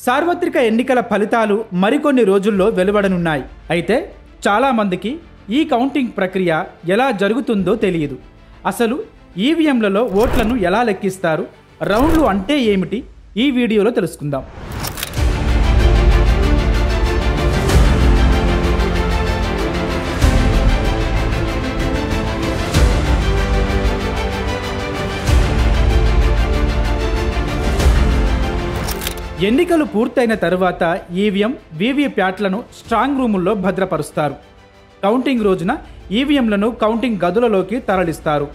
సార్వత్రిక ఎన్నికల ఫలితాలు మరికొన్ని రోజుల్లో వెలువడనున్నాయి. అయితే చాలామందికి ఈ కౌంటింగ్ ప్రక్రియ ఎలా జరుగుతుందో తెలియదు. అసలు ఈవీఎంలలో ఓట్లను ఎలా లెక్కిస్తారు, రౌండ్లు అంటే ఏమిటి, ఈ వీడియోలో తెలుసుకుందాం. ఎన్నికలు పూర్తయిన తరువాత ఈవీఎం, వీవీప్యాట్లను స్ట్రాంగ్ రూముల్లో భద్రపరుస్తారు. కౌంటింగ్ రోజున ఈవీఎంలను కౌంటింగ్ గదులలోకి తరలిస్తారు.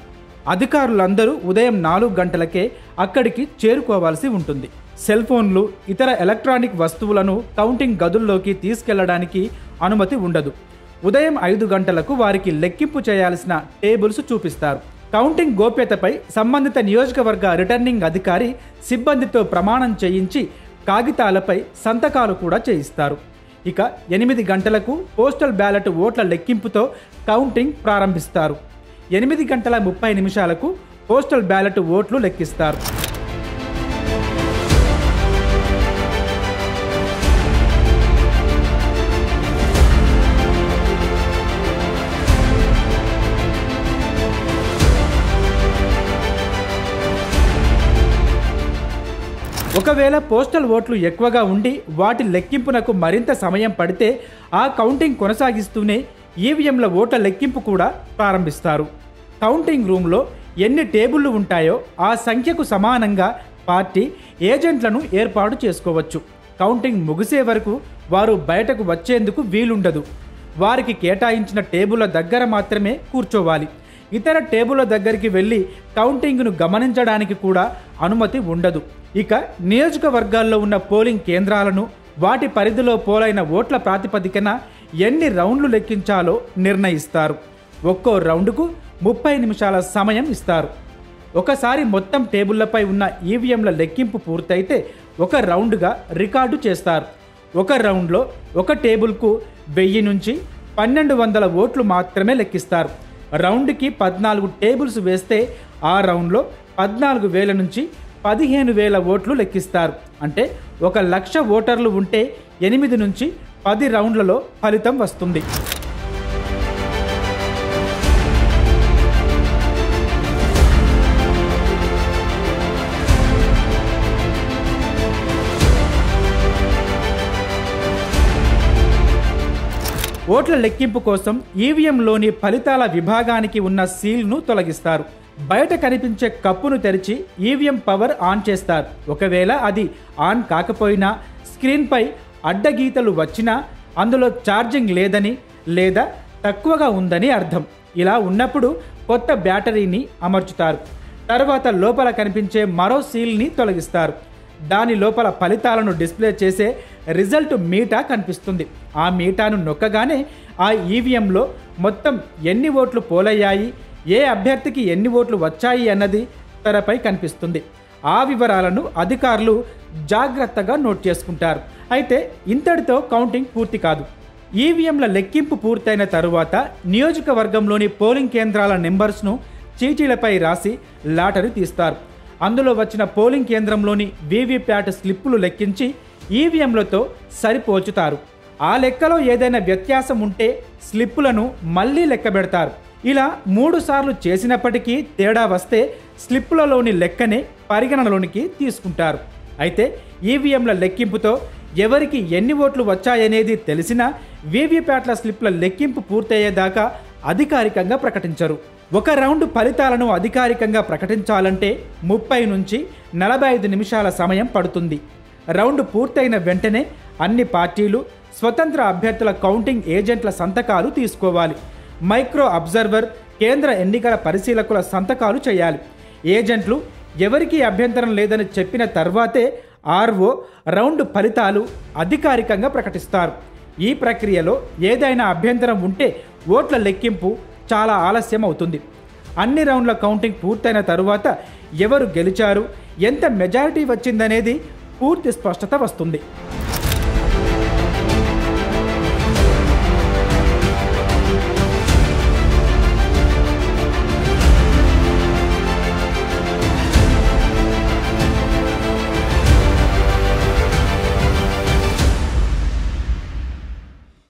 అధికారులందరూ ఉదయం 4 గంటలకే అక్కడికి చేరుకోవాల్సి ఉంటుంది. సెల్ ఫోన్లు, ఇతర ఎలక్ట్రానిక్ వస్తువులను కౌంటింగ్ గదుల్లోకి తీసుకెళ్లడానికి అనుమతి ఉండదు. ఉదయం 5 గంటలకు వారికి లెక్కింపు చేయాల్సిన టేబుల్స్ చూపిస్తారు. కౌంటింగ్ గోప్యతపై సంబంధిత నియోజకవర్గ రిటర్నింగ్ అధికారి సిబ్బందితో ప్రమాణం చేయించి కాగితాలపై సంతకాలు కూడా చేయిస్తారు. ఇక 8 గంటలకు పోస్టల్ బ్యాలెట్ ఓట్ల లెక్కింపుతో కౌంటింగ్ ప్రారంభిస్తారు. 8:30 పోస్టల్ బ్యాలెట్ ఓట్లు లెక్కిస్తారు. ఒకవేళ పోస్టల్ ఓట్లు ఎక్కువగా ఉండి వాటి లెక్కింపునకు మరింత సమయం పడితే ఆ కౌంటింగ్ కొనసాగిస్తూనే ఈవీఎంల ఓట్ల లెక్కింపు కూడా ప్రారంభిస్తారు. కౌంటింగ్ రూమ్లో ఎన్ని టేబుళ్లు ఉంటాయో ఆ సంఖ్యకు సమానంగా పార్టీ ఏజెంట్లను ఏర్పాటు చేసుకోవచ్చు. కౌంటింగ్ ముగిసే వరకు వారు బయటకు వచ్చేందుకు వీలుండదు. వారికి కేటాయించిన టేబుళ్ల దగ్గర మాత్రమే కూర్చోవాలి. ఇతర టేబుళ్ల దగ్గరికి వెళ్ళి కౌంటింగ్ను గమనించడానికి కూడా అనుమతి ఉండదు. ఇక నియోజకవర్గాల్లో ఉన్న పోలింగ్ కేంద్రాలను, వాటి పరిధిలో పోలైన ఓట్ల ప్రాతిపదికన ఎన్ని రౌండ్లు లెక్కించాలో నిర్ణయిస్తారు. ఒక్కో రౌండ్కు 30 నిమిషాల సమయం ఇస్తారు. ఒకసారి మొత్తం టేబుళ్లపై ఉన్న ఈవీఎంల లెక్కింపు పూర్తయితే ఒక రౌండ్గా రికార్డు చేస్తారు. ఒక రౌండ్లో ఒక టేబుల్కు 1000 నుంచి 1200 ఓట్లు మాత్రమే లెక్కిస్తారు. రౌండ్కి 14 టేబుల్స్ వేస్తే ఆ రౌండ్లో 14,000 నుంచి 15,000 ఓట్లు లెక్కిస్తారు. అంటే 1,00,000 ఓటర్లు ఉంటే 8 నుంచి 10 రౌండ్లలో ఫలితం వస్తుంది. ఓట్ల లెక్కింపు కోసం ఈవీఎంలోని ఫలితాల విభాగానికి ఉన్న సీల్ను తొలగిస్తారు. బయట కనిపించే కప్పును తెరిచి ఈవీఎం పవర్ ఆన్ చేస్తారు. ఒకవేళ అది ఆన్ కాకపోయినా, స్క్రీన్పై అడ్డగీతలు వచ్చినా అందులో ఛార్జింగ్ లేదని లేదా తక్కువగా ఉందని అర్థం. ఇలా ఉన్నప్పుడు కొత్త బ్యాటరీని అమర్చుతారు. తర్వాత లోపల కనిపించే మరో సీల్ని తొలగిస్తారు. దాని లోపల ఫలితాలను డిస్ప్లే చేసే రిజల్ట్ మీటా కనిపిస్తుంది. ఆ మీటాను నొక్కగానే ఆ ఈవీఎంలో మొత్తం ఎన్ని ఓట్లు పోలయ్యాయి, ఏ అభ్యర్థికి ఎన్ని ఓట్లు వచ్చాయి అన్నది తెరపై కనిపిస్తుంది. ఆ వివరాలను అధికారులు జాగ్రత్తగా నోట్ చేసుకుంటారు. అయితే ఇంతటితో కౌంటింగ్ పూర్తి కాదు. ఈవీఎంల లెక్కింపు పూర్తయిన తరువాత నియోజకవర్గంలోని పోలింగ్ కేంద్రాల నెంబర్స్ను చీటీలపై రాసి లాటరీ తీస్తారు. అందులో వచ్చిన పోలింగ్ కేంద్రంలోని వీవీప్యాట్ స్లిప్పులు లెక్కించి ఈవీఎంలతో సరిపోల్చుతారు. ఆ లెక్కలో ఏదైనా వ్యత్యాసం ఉంటే స్లిప్పులను మళ్ళీ లెక్కబెడతారు. ఇలా 3 సార్లు చేసినప్పటికీ తేడా వస్తే స్లిప్పులలోని లెక్కనే పరిగణనలోనికి తీసుకుంటారు. అయితే ఈవీఎంల లెక్కింపుతో ఎవరికి ఎన్ని ఓట్లు వచ్చాయనేది తెలిసినా వీవీప్యాట్ల స్లిప్ల లెక్కింపు పూర్తయ్యేదాకా అధికారికంగా ప్రకటించరు. ఒక రౌండ్ ఫలితాలను అధికారికంగా ప్రకటించాలంటే 30 నుంచి 45 నిమిషాల సమయం పడుతుంది. రౌండ్ పూర్తయిన వెంటనే అన్ని పార్టీలు, స్వతంత్ర అభ్యర్థుల కౌంటింగ్ ఏజెంట్ల సంతకాలు తీసుకోవాలి. మైక్రో అబ్జర్వర్, కేంద్ర ఎన్నికల పరిశీలకుల సంతకాలు చేయాలి. ఏజెంట్లు ఎవరికీ అభ్యంతరం లేదని చెప్పిన తర్వాతే ఆర్ఓ రౌండ్ ఫలితాలు అధికారికంగా ప్రకటిస్తారు. ఈ ప్రక్రియలో ఏదైనా అభ్యంతరం ఉంటే ఓట్ల లెక్కింపు చాలా ఆలస్యం అవుతుంది. అన్ని రౌండ్ల కౌంటింగ్ పూర్తయిన తరువాత ఎవరు గెలిచారు, ఎంత మెజారిటీ వచ్చిందనేది పూర్తి స్పష్టత వస్తుంది.